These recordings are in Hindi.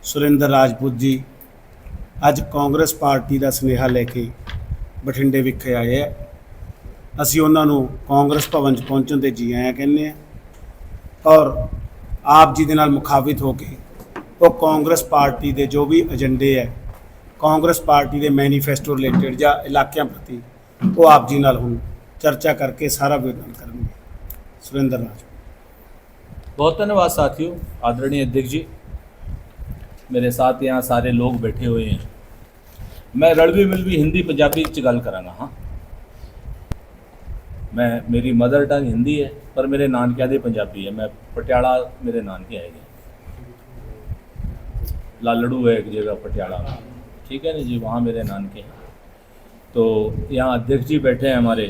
ਸੁਰਿੰਦਰ ਰਾਜਪੂਤ ਜੀ ਅੱਜ ਕਾਂਗਰਸ ਪਾਰਟੀ ਦਾ ਸੁਨੇਹਾ ਲੈ ਕੇ ਬਠਿੰਡੇ ਵਿਖੇ ਆਏ ਆ। ਅਸੀਂ ਉਹਨਾਂ ਨੂੰ ਕਾਂਗਰਸ ਭਵਨ 'ਚ ਪਹੁੰਚਣ ਤੇ ਜੀ ਆਇਆਂ ਕਹਿੰਦੇ ਆ ਔਰ ਆਪ ਜੀ ਦੇ ਨਾਲ ਮੁਖਾਵਿਤ ਹੋ ਕੇ ਉਹ ਕਾਂਗਰਸ ਪਾਰਟੀ ਦੇ ਜੋ ਵੀ ਏਜੰਡੇ ਹੈ, ਕਾਂਗਰਸ ਪਾर्टी के मैनीफेस्टो रिलेटेड या इलाकों प्रति वो आप जी नाल हुण चर्चा करके सारा विवरण करेंगे। सुरेंद्र राज। बहुत धन्यवाद साथियों। आदरणीय अध्यक्ष जी, मेरे साथ यहाँ सारे लोग बैठे हुए हैं। मैं रड़वी मिलवी हिंदी पंजाबी च गल करांगा। हाँ, मैं मेरी मदर टंग हिंदी है पर मेरे नानकिया दे पंजाबी है। मैं पटियाला मेरे नानके आए गए, लालड़ू है एक जगह पटियाला में, ठीक है ना जी, वहाँ मेरे नानके हैं। तो यहाँ अध्यक्ष जी बैठे हैं हमारे,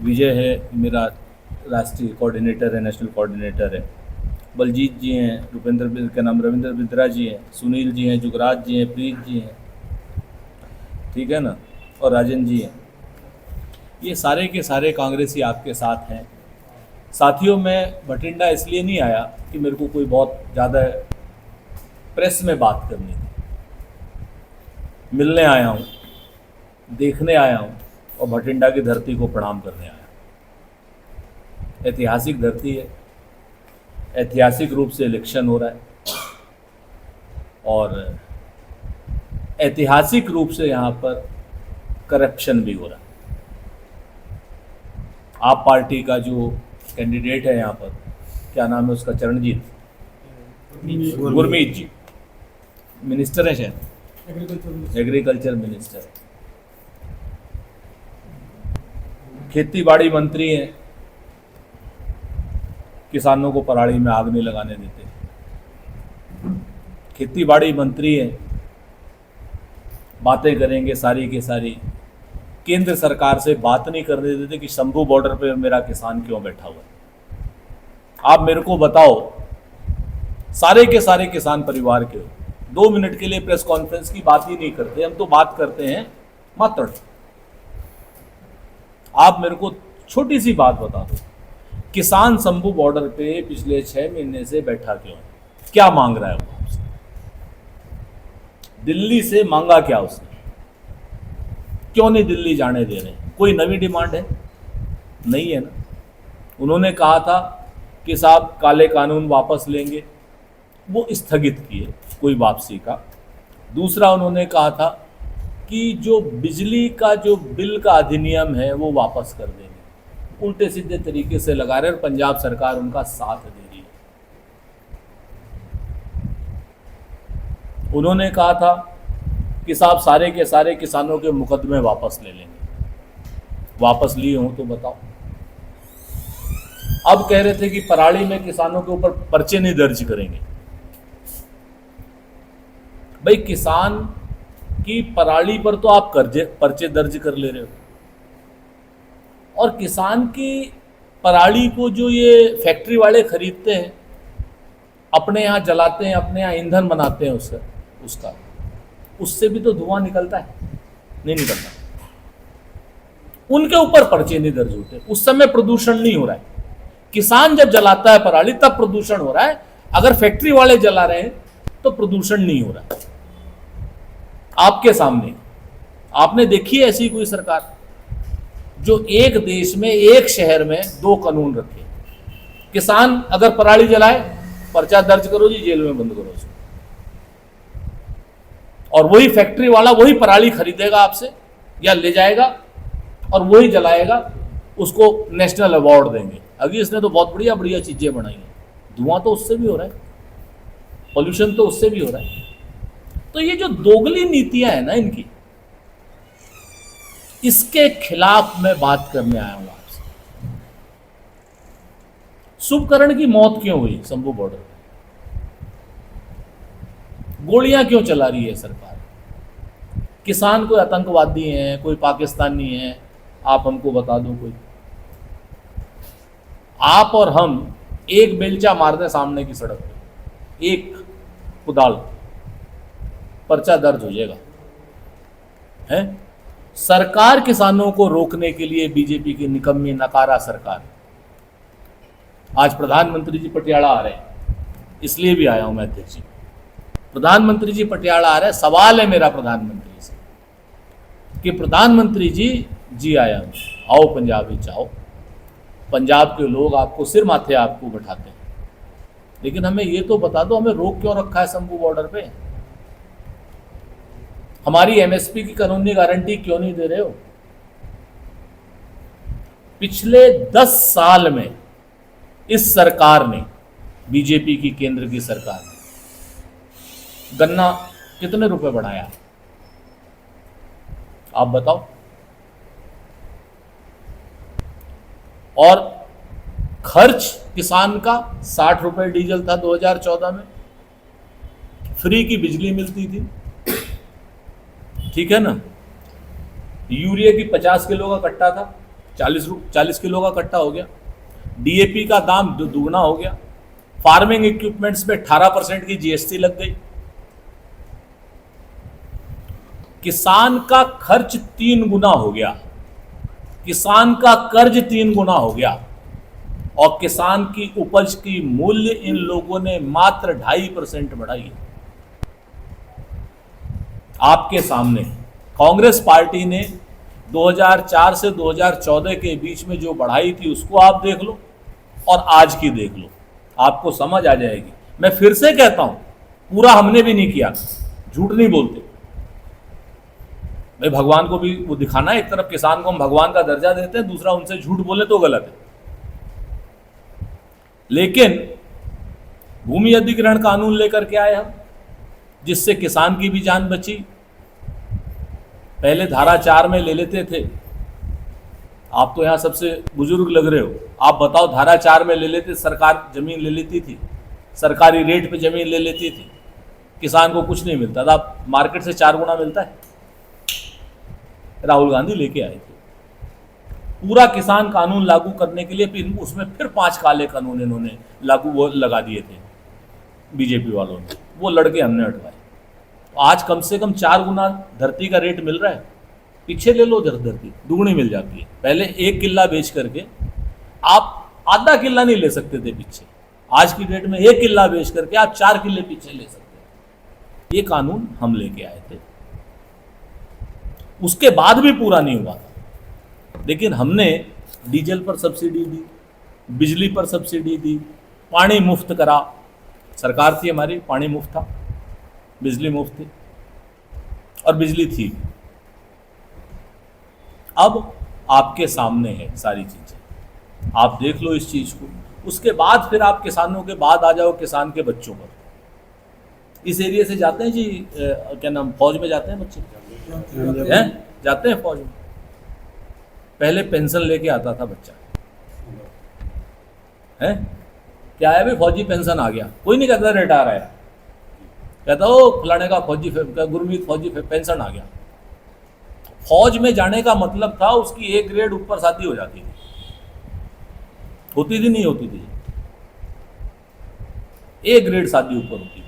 विजय है मेरा राष्ट्रीय कोऑर्डिनेटर है, नेशनल कोऑर्डिनेटर है, बलजीत जी हैं, रुपेंद्र का नाम रविंद्र बिद्रा जी हैं, सुनील जी हैं, जुगराज जी हैं, प्रीत जी हैं, ठीक है ना, और राजन जी हैं। ये सारे के सारे कांग्रेसी आपके साथ हैं। साथियों, मैं बठिंडा इसलिए नहीं आया कि मेरे को कोई बहुत ज़्यादा प्रेस में बात करनी थी। मिलने आया हूँ, देखने आया हूँ और बठिंडा की धरती को प्रणाम करने आया हूँ। ऐतिहासिक धरती है, ऐतिहासिक रूप से इलेक्शन हो रहा है और ऐतिहासिक रूप से यहाँ पर करप्शन भी हो रहा है। आप पार्टी का जो कैंडिडेट है यहाँ पर, क्या नाम है उसका, चरणजीत गुरमीत जी, मिनिस्टर है शायद, एग्रीकल्चर मिनिस्टर, खेती बाड़ी मंत्री हैं, किसानों को पराली में आग नहीं लगाने देते। खेती बाड़ी मंत्री हैं, बातें करेंगे सारी की सारी, केंद्र सरकार से बात नहीं करने देते कि शंभू बॉर्डर पे मेरा किसान क्यों बैठा हुआ है। आप मेरे को बताओ, सारे के सारे किसान परिवार के 2 मिनट के लिए प्रेस कॉन्फ्रेंस की बात ही नहीं करते, हम तो बात करते हैं मात्र। आप मेरे को छोटी सी बात बता दो, किसान शंभू बॉर्डर पे पिछले 6 महीने से बैठा क्यों है? क्या मांग रहा है वो आपसे? दिल्ली से मांगा क्या उसने? क्यों नहीं दिल्ली जाने दे रहे? कोई नवी डिमांड है? नहीं है ना। उन्होंने कहा था कि साहब काले कानून वापस लेंगे, वो स्थगित किए, कोई वापसी का। दूसरा उन्होंने कहा था कि जो बिजली का जो बिल का अधिनियम है वो वापस कर देंगे। उल्टे सीधे तरीके से लगा रहे और पंजाब सरकार उनका साथ दे रही है। उन्होंने कहा था कि साहब सारे के सारे किसानों के मुकदमे वापस ले लेंगे। वापस लिए हों तो बताओ। अब कह रहे थे कि पराली में किसानों के ऊपर पर्चे नहीं दर्ज करेंगे। भाई, किसान की पराली पर तो आप पर्चे दर्ज कर ले रहे हो, और किसान की पराली को जो ये फैक्ट्री वाले खरीदते हैं, अपने यहाँ जलाते हैं, अपने यहाँ ईंधन बनाते हैं उससे भी तो धुआं निकलता है, नहीं निकलता। उनके ऊपर पर्चे नहीं दर्ज होते, उस समय प्रदूषण नहीं हो रहा है। किसान जब जलाता है पराली तब प्रदूषण हो रहा है, अगर फैक्ट्री वाले जला रहे हैं तो प्रदूषण नहीं हो रहा है। आपके सामने आपने देखी है ऐसी कोई सरकार जो एक देश में एक शहर में 2 कानून रखे? किसान अगर पराली जलाए, पर्चा दर्ज करो जी, जेल में बंद करो उसको, और वही फैक्ट्री वाला वही पराली खरीदेगा आपसे या ले जाएगा और वही जलाएगा, उसको नेशनल अवार्ड देंगे। अभी इसने तो बहुत बढ़िया बढ़िया चीजें बनाई हैं, धुआं तो उससे भी हो रहा है, पॉल्यूशन तो उससे भी हो रहा है। तो ये जो दोगली नीतियां है ना इनकी, इसके खिलाफ मैं बात करने आया हूं आपसे। शुभकरण की मौत क्यों हुई शंभू बॉर्डर पे? गोलियां क्यों चला रही है सरकार? किसान कोई आतंकवादी हैं, कोई पाकिस्तानी है, आप हमको बता दो कोई। आप और हम एक बेलचा मार दें सामने की सड़क पे, एक कुदाल, पर्चा दर्ज हो जाएगा है। सरकार किसानों को रोकने के लिए बीजेपी की निकम्मी नकारा सरकार। आज प्रधानमंत्री जी पटियाला आ रहे हैं, इसलिए भी आया हूं मैं अध्यक्ष जी। प्रधानमंत्री जी पटियाला आ रहे हैं। सवाल है मेरा प्रधानमंत्री से कि प्रधानमंत्री जी आया, आओ पंजाब में जाओ, पंजाब के लोग आपको सिर माथे आपको बैठाते हैं, लेकिन हमें ये तो बता दो, हमें रोक क्यों रखा है शंभू बॉर्डर पे? हमारी एमएसपी की कानूनी गारंटी क्यों नहीं दे रहे हो? पिछले 10 साल में इस सरकार ने, बीजेपी की केंद्र की सरकार ने, गन्ना कितने रुपए बढ़ाया आप बताओ? और खर्च किसान का 60 रुपए डीजल था 2014 में, फ्री की बिजली मिलती थी, ठीक है ना। यूरिया की 50 किलो का कट्टा था, 40 किलो का कट्टा हो गया। डीएपी का दाम दुगना हो गया। फार्मिंग इक्विपमेंट्स पे 18% की जीएसटी लग गई। किसान का खर्च 3 गुना हो गया, किसान का कर्ज 3 गुना हो गया, और किसान की उपज की मूल्य इन लोगों ने मात्र 2.5% बढ़ाई। आपके सामने कांग्रेस पार्टी ने 2004 से 2014 के बीच में जो बढ़ाई थी उसको आप देख लो और आज की देख लो, आपको समझ आ जाएगी। मैं फिर से कहता हूं, पूरा हमने भी नहीं किया, झूठ नहीं बोलते भाई। भगवान को भी वो दिखाना है, एक तरफ किसान को हम भगवान का दर्जा देते हैं, दूसरा उनसे झूठ बोले तो गलत है। लेकिन भूमि अधिग्रहण कानून लेकर के आए हम, जिससे किसान की भी जान बची। पहले धारा 4 में ले लेते थे, आप तो यहां सबसे बुजुर्ग लग रहे हो, आप बताओ, धारा 4 में ले लेते, सरकार जमीन ले लेती थी, सरकारी रेट पे जमीन ले लेती थी, किसान को कुछ नहीं मिलता था। मार्केट से 4 गुना मिलता है। राहुल गांधी लेके आए थे पूरा किसान कानून लागू करने के लिए, फिर उसमें फिर 5 काले कानून इन्होंने वो लगा दिए थे बीजेपी वालों ने, वो लड़के हमने हटवाए। आज कम से कम 4 गुना धरती का रेट मिल रहा है। पीछे ले लो, धरती दुगनी मिल जाती है। पहले 1 किल्ला बेच करके आप आधा किल्ला नहीं ले सकते थे पीछे, आज की डेट में 1 किल्ला बेच करके आप 4 किल्ले पीछे ले सकते हैं। ये कानून हम लेके आए थे, उसके बाद भी पूरा नहीं हुआ था। लेकिन हमने डीजल पर सब्सिडी दी, बिजली पर सब्सिडी दी, पानी मुफ्त करा। सरकार थी हमारी, पानी मुफ्त था, बिजली मुफ्त थी और बिजली थी। अब आपके सामने है सारी चीजें, आप देख लो इस चीज को। उसके बाद फिर आप किसानों के बाद आ जाओ किसान के बच्चों पर। इस एरिया से जाते हैं जी, क्या नाम, फौज में जाते हैं बच्चे, हैं जाते हैं फौज में। पहले पेंशन लेके आता था बच्चा, है क्या है भाई, फौजी पेंशन आ गया, कोई नहीं कहता रिटायर आया, कहता ओ फलाने का फौजी, गुरमीत फौजी पेंशन आ गया। फौज में जाने का मतलब था उसकी 1 ग्रेड ऊपर शादी हो जाती थी, होती थी नहीं होती थी, 1 ग्रेड शादी ऊपर होती थी।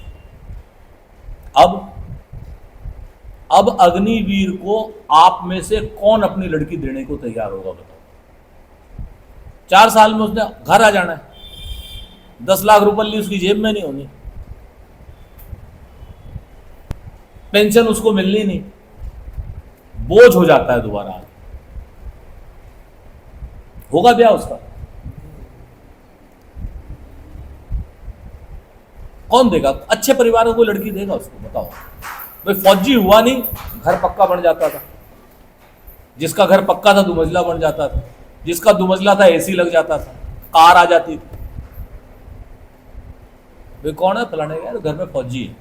अब अग्निवीर को आप में से कौन अपनी लड़की देने को तैयार होगा बताओ? 4 साल में उसने घर आ जाना है, 10 लाख रुपए उसकी जेब में नहीं होनी, पेंशन उसको मिलनी नहीं, बोझ हो जाता है दोबारा। होगा ब्याह उसका? कौन देगा? अच्छे परिवारों को लड़की देगा उसको? बताओ भाई। फौजी हुआ नहीं, घर पक्का बन जाता था, जिसका घर पक्का था 2 मंजिला बन जाता था, जिसका 2 मंजिला था एसी लग जाता था, कार आ जाती थी। भाई कौन है? फलाने यार घर में फौजी है।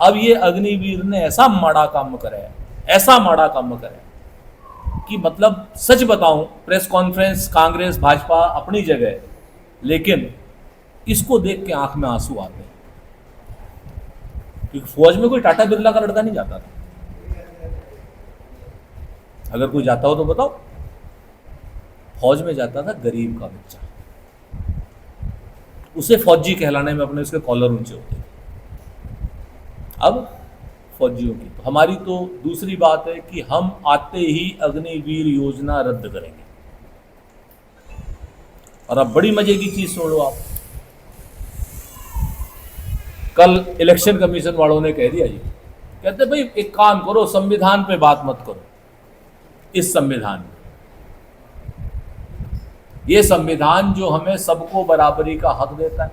अब ये अग्निवीर ने ऐसा माड़ा काम कराया, ऐसा माड़ा काम कराया कि मतलब सच बताऊं, प्रेस कॉन्फ्रेंस कांग्रेस भाजपा अपनी जगह, लेकिन इसको देख के आंख में आंसू आते हैं। क्योंकि फौज में कोई टाटा बिरला का लड़का नहीं जाता था, अगर कोई जाता हो तो बताओ। फौज में जाता था गरीब का बच्चा, उसे फौजी कहलाने में अपने उसके कॉलर ऊंचे होते थे। अब फौजियों की तो हमारी तो दूसरी बात है कि हम आते ही अग्निवीर योजना रद्द करेंगे। और अब बड़ी मजे की चीज सुन लो आप, कल इलेक्शन कमीशन वालों ने कह दिया जी, कहते भाई एक काम करो, संविधान पे बात मत करो। इस संविधान में, ये संविधान जो हमें सबको बराबरी का हक देता है,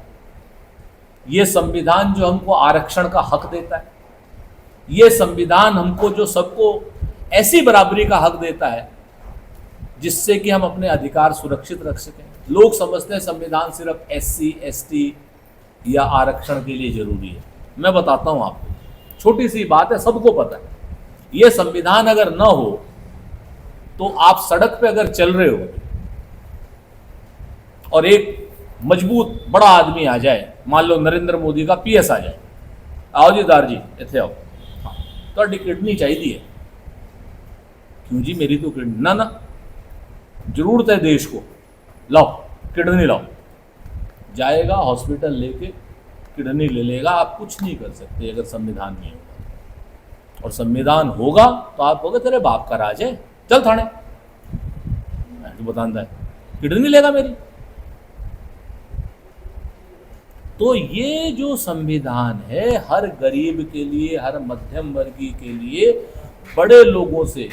ये संविधान जो हमको आरक्षण का हक देता है, ये संविधान हमको जो सबको ऐसी बराबरी का हक देता है जिससे कि हम अपने अधिकार सुरक्षित रख सकें। लोग समझते हैं संविधान सिर्फ SC ST या आरक्षण के लिए जरूरी है। मैं बताता हूं आपको, छोटी सी बात है, सबको पता है। ये संविधान अगर न हो तो आप सड़क पे अगर चल रहे हो और एक मजबूत बड़ा आदमी आ जाए, मान लो नरेंद्र मोदी का PS आ जाए, आओ जी दार जी इथे आओ, हाँ तो किडनी चाहिए है, क्यों जी मेरी तो किडनी ना ना जरूरत है देश को, लाओ किडनी लाओ, जाएगा हॉस्पिटल लेके किडनी ले लेगा। आप कुछ नहीं कर सकते अगर संविधान नहीं होगा। और संविधान होगा तो आप कहोगे तेरे बाप का राज है, चल थाने, तो बताता है किडनी लेगा मेरी। तो ये जो संविधान है हर गरीब के लिए, हर मध्यम वर्गीय के लिए, बड़े लोगों से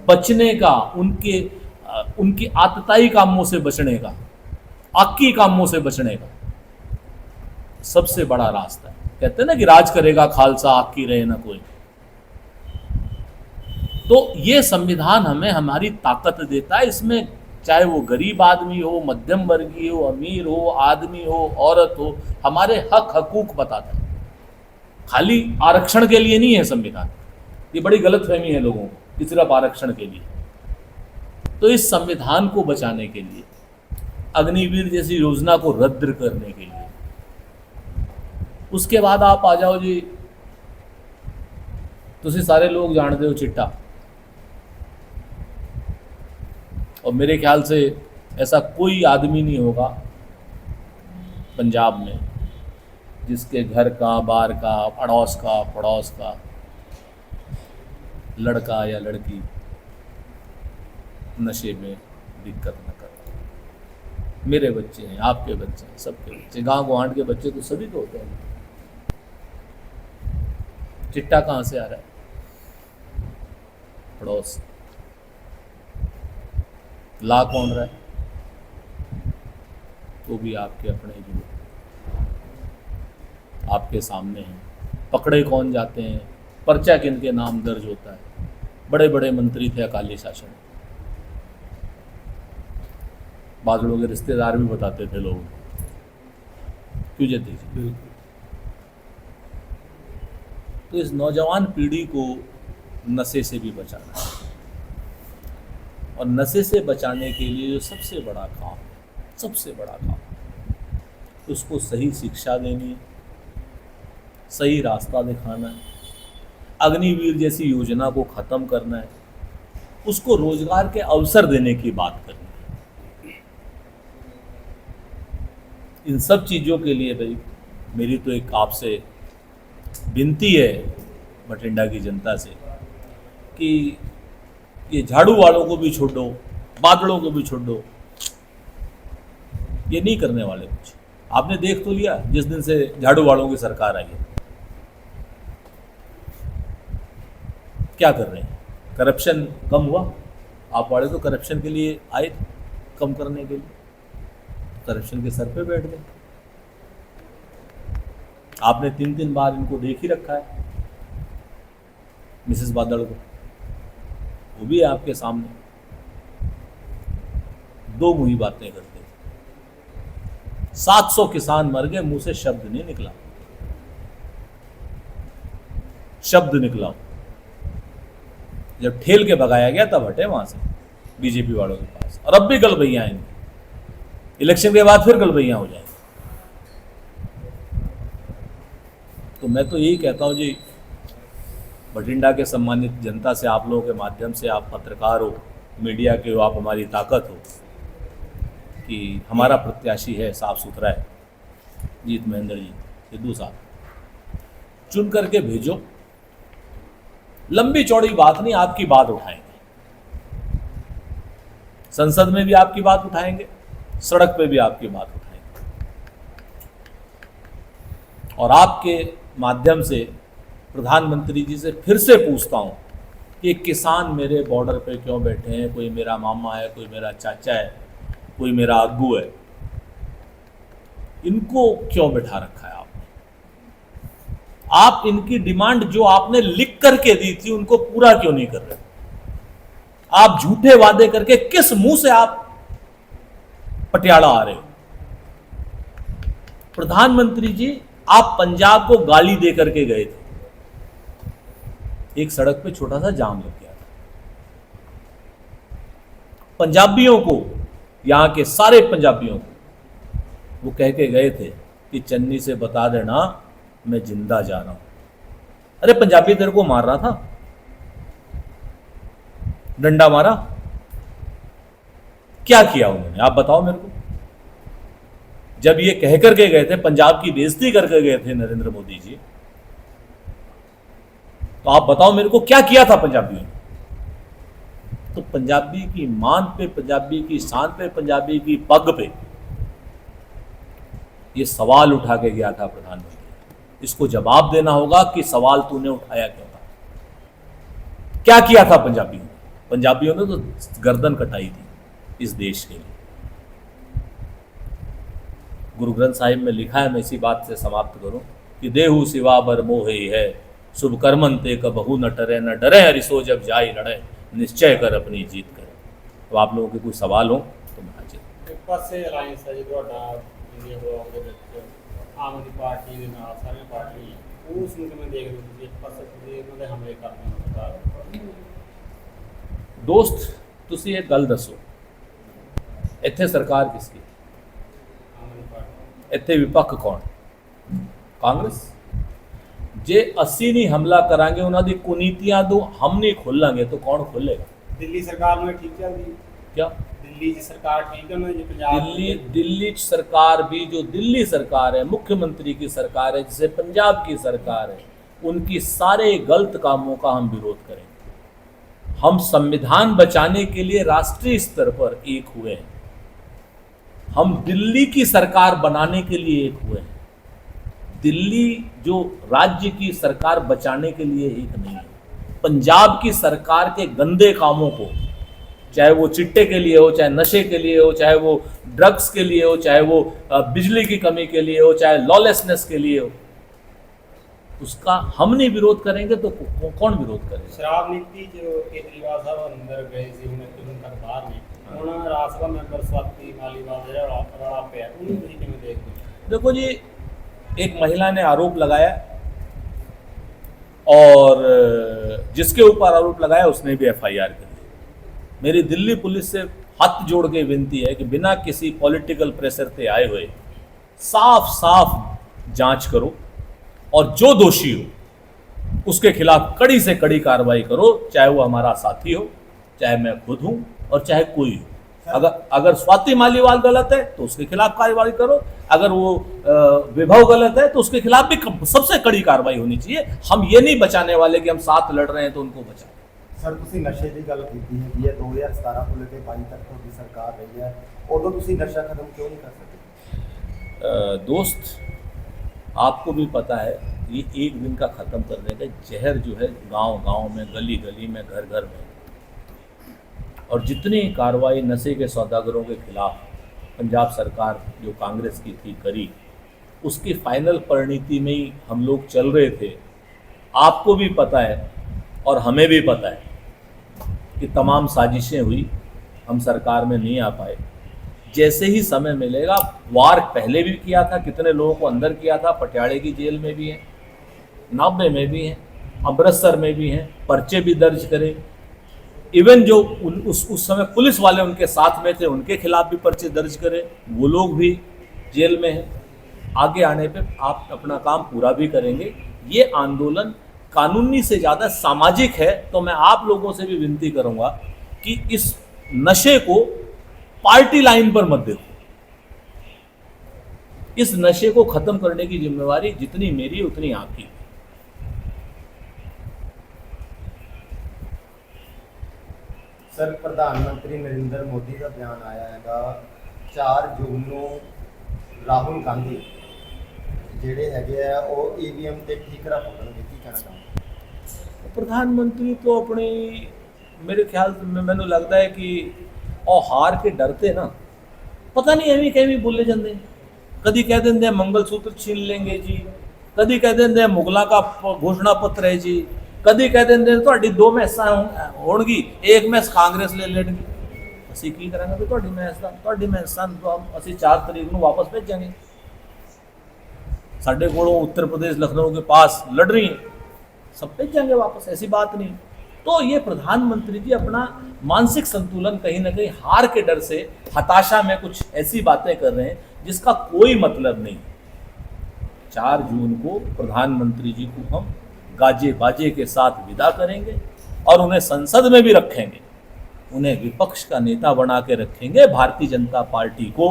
बचने का, उनकी आतताई कामों से बचने का, आक्की कामों से बचने का सबसे बड़ा रास्ता है। कहते हैं ना कि राज करेगा खालसा, आक्की रहे ना कोई। तो ये संविधान हमें हमारी ताकत देता है। इसमें चाहे वो गरीब आदमी हो, मध्यम वर्गीय हो, अमीर हो, आदमी हो, औरत हो, हमारे हक हकूक बताता है। खाली आरक्षण के लिए नहीं है संविधान, ये बड़ी गलतफहमी है लोगों को कि सिर्फ आरक्षण के लिए। तो इस संविधान को बचाने के लिए, अग्निवीर जैसी योजना को रद्द करने के लिए, उसके बाद आप आ जाओ जी, तुसी सारे लोग जानते हो चिट्टा, और मेरे ख्याल से ऐसा कोई आदमी नहीं होगा पंजाब में जिसके घर का, बार का, पड़ोस का लड़का या लड़की नशे में दिक्कत न कर। मेरे बच्चे हैं, आपके बच्चे हैं, सबके बच्चे, गांव गुआंढ के बच्चे तो सभी तो होते हैं। चिट्टा कहाँ से आ रहा है? पड़ोस। ला कौन रहा है? तो भी आपके अपने जो आपके सामने हैं। पकड़े कौन जाते हैं? पर्चा किनके नाम दर्ज होता है? बड़े बड़े मंत्री थे अकाली शासन। बादलों के रिश्तेदार भी बताते थे लोग, क्यों जयती जी। तो इस नौजवान पीढ़ी को नशे से भी बचाना है, और नशे से बचाने के लिए जो सबसे बड़ा काम उसको सही शिक्षा देनी है, सही रास्ता दिखाना है, अग्निवीर जैसी योजना को ख़त्म करना है, उसको रोजगार के अवसर देने की बात करनी है। इन सब चीज़ों के लिए भाई मेरी तो एक आपसे विनती है बठिंडा की जनता से कि ये झाड़ू वालों को भी छोड़ो, बादलों को भी छोड़ो, ये नहीं करने वाले कुछ। आपने देख तो लिया जिस दिन से झाड़ू वालों की सरकार आई है, क्या कर रहे हैं? करप्शन कम हुआ? आप वाले तो करप्शन के लिए आए थे, कम करने के लिए, करप्शन के सर पे बैठ गए। आपने 3-3 बार इनको देख ही रखा है, मिसेस बादल को, वो भी है आपके सामने, दो मुही बातें करते। 700 किसान मर गए, मुंह से शब्द नहीं निकला, शब्द निकला। जब ठेल के भगाया गया तब हटे वहां से बीजेपी वालों के पास, और अब भी गलबैया आएंगे, इलेक्शन के बाद फिर गलबैया हो जाएंगे। तो मैं तो यही कहता हूं जी, बठिंडा के सम्मानित जनता से, आप लोगों के माध्यम से, आप पत्रकार हो, मीडिया के हो, आप हमारी ताकत हो, कि हमारा प्रत्याशी है, साफ सुथरा है, जीत महेंद्र जी, सिद्धू साहब, चुन करके भेजो। लंबी चौड़ी बात नहीं, आपकी बात उठाएंगे, संसद में भी आपकी बात उठाएंगे, सड़क पे भी आपकी बात उठाएंगे। और आपके माध्यम से प्रधानमंत्री जी से फिर से पूछता हूँ कि किसान मेरे बॉर्डर पे क्यों बैठे हैं? कोई मेरा मामा है, कोई मेरा चाचा है, कोई मेरा अग्गू है, इनको क्यों बैठा रखा है आपने? आप इनकी डिमांड जो आपने लिख करके दी थी उनको पूरा क्यों नहीं कर रहे? आप झूठे वादे करके किस मुंह से आप पटियाला आ रहे हो? प्रधानमंत्री जी, आप पंजाब को गाली दे करके गए थे, एक सड़क पे छोटा सा जाम लग गया था, पंजाबियों को, यहां के सारे पंजाबियों को वो कह के गए थे कि चन्नी से बता देना मैं जिंदा जा रहा हूं। अरे पंजाबी तेरे को मार रहा था, डंडा मारा, क्या किया उन्होंने? आप बताओ मेरे को। जब ये कह करके गए थे, पंजाब की बेइज्जती करके गए थे नरेंद्र मोदी जी, तो आप बताओ मेरे को क्या किया था पंजाबियों ने? तो पंजाबी की मान पे, पंजाबी की शान पे, पंजाबी की पग पे ये सवाल उठा के गया था प्रधानमंत्री। इसको जवाब देना होगा कि सवाल तूने उठाया क्यों था? क्या किया था पंजाबियों ने? पंजाबियों ने तो गर्दन कटाई थी इस देश के लिए। गुरु ग्रंथ साहिब में लिखा है, मैं इसी बात से समाप्त करूं, कि देहु सिवा बर मोहि है, शुभ कर्मन ते कबहु न टरे, न डरे हरिसो जब जाई लड़े, निश्चय कर अपनी जीत करे। तो आप लोगों के कोई सवाल हो तो मैं हाजिर। ਇੱਕ ਪਾਸੇ ਅਲਾਈਅੰਸ ਹੈ ਜੀ ਤੁਹਾਡਾ ਇੰਡੀਆ ਬਲੌਕ ਦੇ ਵਿੱਚ ਆਮ ਆਦਮੀ ਪਾਰਟੀ ਦੇ ਨਾਲ ਸਾਰੀਆਂ ਪਾਰਟੀਆਂ, ਉਸ ਨੂੰ ਕਿਵੇਂ ਦੇਖਦੇ ਹੋ ਤੁਸੀਂ? ਇੱਕ ਪਾਸੇ ਤੁਸੀਂ ਇਹਨਾਂ ਦੇ ਹਮਲੇ ਕਰਦੇ ਹੋ ਸਰਕਾਰ। ਦੋਸਤ, ਤੁਸੀਂ ਇਹ ਗੱਲ ਦੱਸੋ, ਇੱਥੇ ਸਰਕਾਰ ਕਿਸकी? ਆਮ ਆਦਮੀ ਪਾਰਟੀ। ਇੱਥੇ ਵਿਪੱਖ ਕੌਣ? ਕਾਂਗਰਸ। ਜੇ ਅਸੀਂ ਨਹੀਂ ਹਮਲਾ ਕਰਾਂਗੇ, ਉਹਨਾਂ ਦੀ ਕੁਨੀਤੀਆਂ ਤੋਂ ਹਮ ਨਹੀਂ ਖੋਲਾਂਗੇ तो कौन खोलेगा? ਦਿੱਲੀ ਸਰਕਾਰ ਨੂੰ ਇਹ ਠੀਕ ਚੱਲਦੀ ਹੈ? क्या ਦਿੱਲੀ 'ਚ ਸਰਕਾਰ ਠੀਕ ਹੈ ਉਹਨਾਂ ਦੀ? ਪੰਜਾਬ दिल्ली सरकार भी, जो दिल्ली सरकार है, मुख्यमंत्री की सरकार है, जैसे पंजाब की सरकार है, उनकी सारे गलत कामों का हम विरोध करेंगे। हम संविधान बचाने के लिए राष्ट्रीय स्तर पर एक हुए हैं, हम दिल्ली की सरकार बनाने के लिए एक हुए हैं। दिल्ली जो राज्य की सरकार बचाने के लिए एक नहीं है। पंजाब की सरकार के गंदे कामों को, चाहे वो चिट्टे के लिए हो, चाहे नशे के लिए हो, चाहे वो ड्रग्स के लिए हो, चाहे वो बिजली की कमी के लिए हो, चाहे लॉलेसनेस के लिए हो, उसका हम नहीं विरोध करेंगे तो कौन विरोध करेगा? ਸ਼ਰਾਬ ਨੀਤੀ ਜੋ ਕੇਜਰੀਵਾਲ ਸਾਹਿਬ ਅੰਦਰ ਗਏ ਸੀ, ਹੁਣ ਕਿਉਂ ਤੱਕ ਬਾਹਰ ਨੇ, ਹੁਣ ਰਾਜ ਸਭਾ ਮੈਂਬਰ ਸਵਾਤੀ ਮਾਲੀਵਾਲ ਦਾ ਜਿਹੜਾ ਰੌਲਾ ਪਿਆ, ਉਹਨੂੰ ਤੁਸੀਂ ਕਿਵੇਂ ਦੇਖਦੇ ਹੋ? देखो जी, एक महिला ने आरोप लगाया और जिसके ऊपर आरोप लगाया उसने भी एफआईआर कर दी। मेरी दिल्ली पुलिस से हाथ जोड़ के विनती है कि बिना किसी पॉलिटिकल प्रेशर से आए हुए साफ साफ जांच करो और जो दोषी हो उसके खिलाफ कड़ी से कड़ी कार्रवाई करो, चाहे वो हमारा साथी हो, चाहे मैं खुद हूं और चाहे कोई हो। अगर स्वाति मालीवाल गलत है तो उसके खिलाफ कार्रवाई करो, अगर वो विभव गलत है तो उसके खिलाफ भी सबसे कड़ी कार्रवाई होनी चाहिए। हम ये नहीं बचाने वाले कि हम साथ लड़ रहे हैं तो उनको बचाएं। ਸਰ, ਤੁਸੀਂ ਨਸ਼ੇ ਦੀ ਗੱਲ ਕੀਤੀ ਹੈ ਕਿ ਇਹ 2017 ਤੋਂ ਲੈ ਕੇ 22 ਤੱਕ ਤੁਹਾਡੀ ਸਰਕਾਰ ਰਹੀ ਹੈ, ਉਦੋਂ ਤੁਸੀਂ ਨਸ਼ਾ ਖਤਮ क्यों नहीं कर सकते? दोस्त, आपको भी पता है, ये एक दिन का ख़त्म करने का जहर जो है गांव गांव में, गली गली में, घर घर में, और जितनी कार्रवाई नशे के सौदागरों के खिलाफ पंजाब सरकार जो कांग्रेस की थी करी, उसकी फाइनल परिणति में ही हम लोग चल रहे थे। आपको भी पता है और हमें भी पता है कि तमाम साजिशें हुई, हम सरकार में नहीं आ पाए। जैसे ही समय मिलेगा, वार पहले भी किया था, कितने लोगों को अंदर किया था, पटियाले की जेल में भी हैं, नाभे में भी हैं, अमृतसर में भी हैं, पर्चे भी दर्ज करें। इवन जो उस समय पुलिस वाले उनके साथ में थे, उनके खिलाफ भी पर्चे दर्ज करें, वो लोग भी जेल में हैं। आगे आने पे आप अपना काम पूरा भी करेंगे। ये आंदोलन कानूनी से ज़्यादा सामाजिक है, तो मैं आप लोगों से भी विनती करूंगा कि इस नशे को पार्टी लाइन पर मत देखो। इस नशे को खत्म करने की जिम्मेवारी जितनी मेरी उतनी आपकी। सर, प्रधानमंत्री नरेंद्र मोदी का बयान आया है 4 जून को राहुल गांधी ਜਿਹੜੇ ਹੈਗੇ ਆ ਉਹ ਈਵੀਐਮ ਤੇ ਠੀਕਰਾ ਪਾਉਣਗੇ, ਕੀ ਕਹਿਣਾ ਚਾਹੁੰਦੇ? प्रधानमंत्री तो अपनी मेरे ख्याल में मैंने लगता है कि और हार के डरते ना, पता नहीं एवं कैवी बोले जाते, कभी कह देंगे मंगलसूत्र छीन लेंगे जी, कभी कह देंगे मुगलों का घोषणा पत्र है जी, कभी कह देंगे तो दो मैसा होगी, एक मैस कांग्रेस ले लेगी। ਅਸੀਂ ਕੀ ਕਰਾਂਗੇ ਵੀ ਤੁਹਾਡੀ ਮੈਸਾਂ ਅਸੀਂ 4 तारीख ਨੂੰ वापस भेजांगे। साढ़े को उत्तर प्रदेश लखनऊ के पास लड़ रही हैं, सब भेजांगे वापस, ऐसी बात नहीं। तो ये प्रधानमंत्री जी अपना मानसिक संतुलन कहीं ना कहीं हार के डर से हताशा में कुछ ऐसी बातें कर रहे हैं जिसका कोई मतलब नहीं। 4 जून को प्रधानमंत्री जी को हम गाजे बाजे के साथ विदा करेंगे और उन्हें संसद में भी रखेंगे, उन्हें विपक्ष का नेता बना के रखेंगे। भारतीय जनता पार्टी को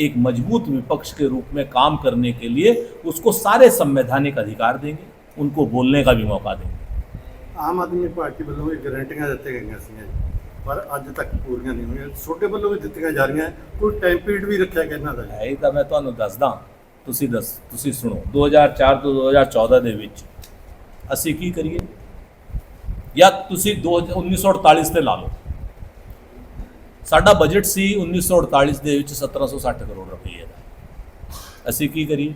एक मजबूत विपक्ष के रूप में काम करने के लिए उसको सारे संवैधानिक अधिकार देंगे, उनको बोलने का भी मौका देंगे। आम आदमी पार्टी ਵੱਲੋਂ ਵੀ ਗਾਰੰਟੀਆਂ ਦਿੱਤੀਆਂ ਗਈਆਂ ਸੀ ਪਰ ਅੱਜ ਤੱਕ ਪੂਰੀਆਂ ਨਹੀਂ ਹੋਈਆਂ, ਛੋਟੇ ਵੱਲੋਂ ਵੀ ਦਿੱਤੀਆਂ ਜਾ ਰਹੀਆਂ, ਕੋਈ ਟਾਈਮ ਪੀਰੀਅਡ ਵੀ ਰੱਖਿਆ ਗਿਆ ਇਹਨਾਂ ਦਾ? ਇਹ ਤਾਂ ਮੈਂ ਤੁਹਾਨੂੰ ਦੱਸਦਾ, ਤੁਸੀਂ ਸੁਣੋ। 2004 ਤੋਂ 2014 ਦੇ ਵਿੱਚ ਅਸੀਂ ਕੀ ਕਰੀਏ, ਜਾਂ ਤੁਸੀਂ 1948 ਤੇ ਲਾ ਲਓ। ਸਾਡਾ ਬਜਟ ਸੀ 1948 ਦੇ ਵਿੱਚ 1760 ਕਰੋੜ ਰੁਪਏ ਦਾ। ਅਸੀਂ ਕੀ ਕਰੀਏ,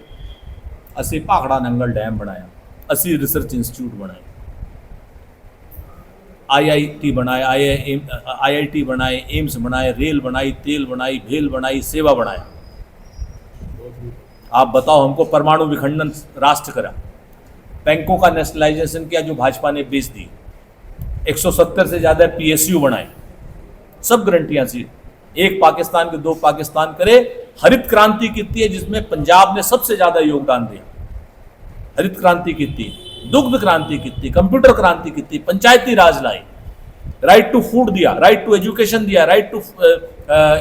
ਅਸੀਂ ਭਾਖੜਾ ਨੰਗਲ ਡੈਮ ਬਣਾਇਆ, ਅਸੀਂ ਰਿਸਰਚ ਇੰਸਟੀਚਿਊਟ ਬਣਾਏ, IIT बनाया, IIT बनाए, एम्स बनाए, रेल बनाई, तेल बनाई, भेल बनाई, सेवा बनाया। आप बताओ हमको परमाणु विखंडन राष्ट्र करा, बैंकों का नेशनलाइजेशन किया जो भाजपा ने बेच दी, 170 से ज़्यादा PSU बनाए, सब गारंटियां सी। एक पाकिस्तान के 2 पाकिस्तान करे। हरित क्रांति की है जिसमें पंजाब ने सबसे ज़्यादा योगदान दिया, हरित क्रांति की थी, दुग्ध क्रांति की थी, कंप्यूटर क्रांति की थी, पंचायती राज लाई, राइट टू फूड दिया, राइट टू एजुकेशन दिया, राइट टू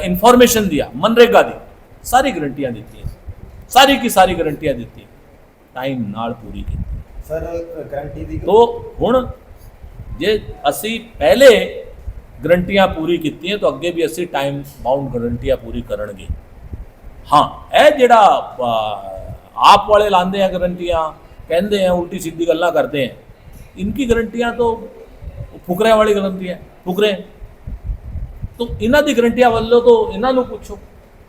इंफॉर्मेशन दिया, मनरेगा दी, सारी गारंटियां दी हैं, सारी की सारी गारंटियां दी हैं, टाइम नाल पूरी की सर गारंटी दी। तो हुण जे असी पहले गारंटियां पूरी की हैं तो अगे भी असी टाइम बाउंड गारंटियां पूरी करनगे। हाँ, यह जिहड़ा आप वाले लाते हैं गारंटियां, कहते हैं उल्टी सीधी गल्लां करते हैं, इनकी गारंटियां तो फुकरे वाली गारंटियां फुकरे। तो इन्हां दी गारंटियां वालों तो इन्हां नूं पूछो,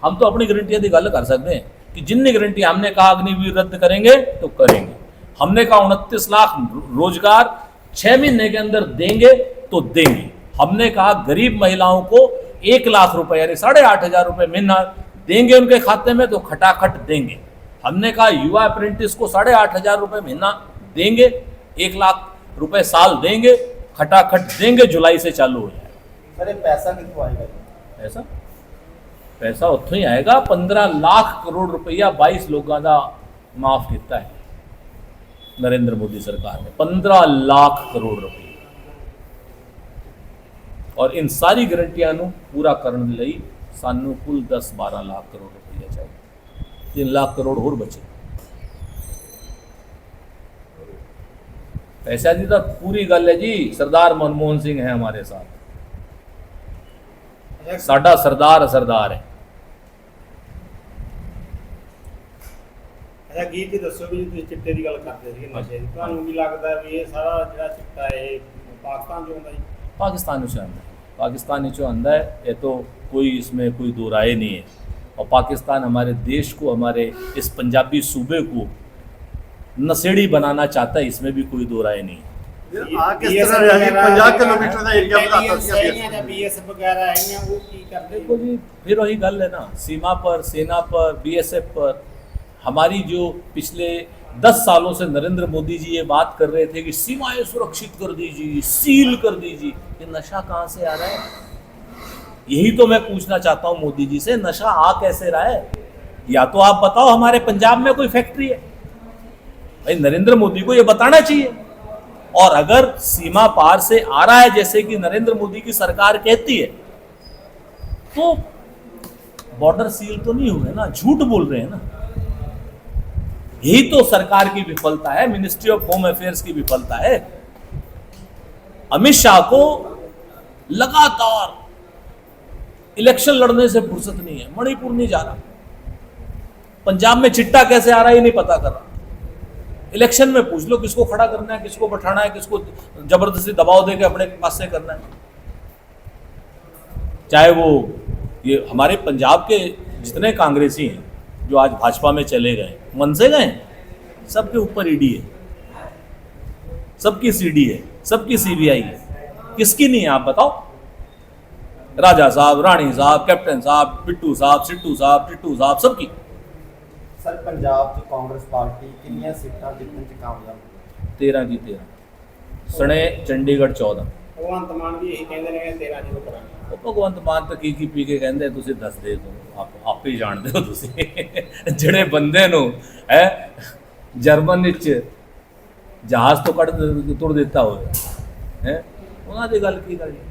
हम तो अपनी गारंटियां दी गल कर सकते हैं कि जिन्नी गारंटी हमने कहा अग्निवीर रद्द करेंगे तो करेंगे, हमने कहा 29 लाख रोजगार 6 महीने के अंदर देंगे तो देंगे, हमने कहा गरीब महिलाओं को 1 लाख रुपए यानी 8,500 रुपये महीना देंगे उनके खाते में तो खटाखट देंगे, हमने कहा युवा अप्रेंटिस को 8,500 रुपये महीना देंगे, 1 लाख रुपए साल देंगे, खटाखट देंगे, जुलाई से चालू हो जाएगा। सर ये पैसा कितों आएगा? पैसा उत्थों ही आएगा। 15 लाख करोड़ रुपया 22 लोगों का माफ किया है नरेंद्र मोदी सरकार ने, 15 लाख करोड़ रुपये। और इन सारी गारंटियां पूरा करने लई सानू कुल 10-12 लाख करोड़ रुपया चाहिए, 3 लाख करोड़ और बचे। पैसा जी तो पूरी गल है जी। सरदार मनमोहन सिंह है हमारे साथ, साडा सरदार सरदार है। अच्छा गीत ही दसो भी तुसीं चिट्टे की गल करते थे नशे की, तुहानूं भी लगता है भी ये सारा जिहड़ा चिट्टा है पाकिस्तान चों आउंदा जी? पाकिस्तान से आंदा है, पाकिस्तान से आंदा है, ये तो कोई इसमें कोई दो राय नहीं है। और पाकिस्तान हमारे देश को, हमारे इस पंजाबी सूबे को नशेड़ी बनाना चाहता है, इसमें भी कोई दो राय नहीं है। ਆ ਕਿਸ ਤਰ੍ਹਾਂ ਰਿਹਾ ਜੀ? 50 किलोमीटर ਦਾ ਏਰੀਆ ਬਣਾਤਾ ਸੀ ਜਾਂ BSF ਵਗੈरह ਹੈਗੀਆਂ ਉਹ ਕੀ ਕਰਦੇ? देखो जी, फिर वही गल है ना, सीमा पर, सेना पर, BSF पर हमारी जो पिछले 10 सालों से नरेंद्र मोदी जी ये बात कर रहे थे कि सीमाएं सुरक्षित कर दीजिए, सील कर दीजिए, ये नशा कहाँ से आ रहा है? यही तो मैं पूछना चाहता हूँ मोदी जी से, नशा आ कैसे रहा है? या तो आप बताओ हमारे पंजाब में कोई फैक्ट्री है, भाई नरेंद्र मोदी को ये बताना चाहिए। और अगर सीमा पार से आ रहा है जैसे कि नरेंद्र मोदी की सरकार कहती है, तो बॉर्डर सील तो नहीं हुए ना, झूठ बोल रहे हैं ना। यही तो सरकार की विफलता है, मिनिस्ट्री ऑफ होम अफेयर्स की विफलता है। अमित शाह को लगातार इलेक्शन लड़ने से फुर्सत नहीं है, मणिपुर नहीं जा रहा, पंजाब में चिट्टा कैसे आ रहा है ये नहीं पता कर रहा। इलेक्शन में पूछ लो किसको खड़ा करना है, किसको बैठाना है, किसको जबरदस्ती दबाव देके अपने पास से करना है। चाहे वो ये हमारे पंजाब के जितने कांग्रेसी हैं जो आज भाजपा में चले गए, मन से गए, सबके ऊपर ईडी है, सबकी सीडी है, सबकी सीबीआई है, किसकी नहीं है आप बताओ? राजा साहब, राणी साहब, कैप्टन साहब, बिट्टू साहब, सिट्टू साहब, टिट्टू साहब, सबकी। ਸਰ ਪੰਜਾਬ 'ਚ ਕਾਂਗਰਸ ਪਾਰਟੀ ਕਿੰਨੀਆਂ ਸੀਟਾਂ ਜਿੱਤਣ 'ਚ ਕਾਮਯਾਬ ਹੋਈ? 13 की 13 सने चंडीगढ़ 14। ਭਗਵੰਤ ਮਾਨ ਵੀ ਇਹੀ ਕਹਿੰਦੇ ਨੇ 13 ਜ਼ੀਰੋ ਕਰਾਂਗੇ। ਉਹ ਭਗਵੰਤ ਮਾਨ ਤਾਂ ਕੀ ਪੀ ਕੇ ਕਹਿੰਦੇ, ਤੁਸੀਂ ਦੱਸ ਦੇ ਦੋ, ਆਪੇ ਹੀ ਜਾਣਦੇ ਹੋ ਤੁਸੀਂ। ਜਿਹੜੇ ਬੰਦੇ ਨੂੰ ਹੈ ਜਰਮਨ ਵਿੱਚ ਜਹਾਜ਼ ਤੋਂ ਕੱਢ ਤੁਰ ਦਿੱਤਾ ਹੋਇਆ ਹੈ, ਉਹਨਾਂ ਦੀ ਗੱਲ ਕੀ ਕਰੀਏ।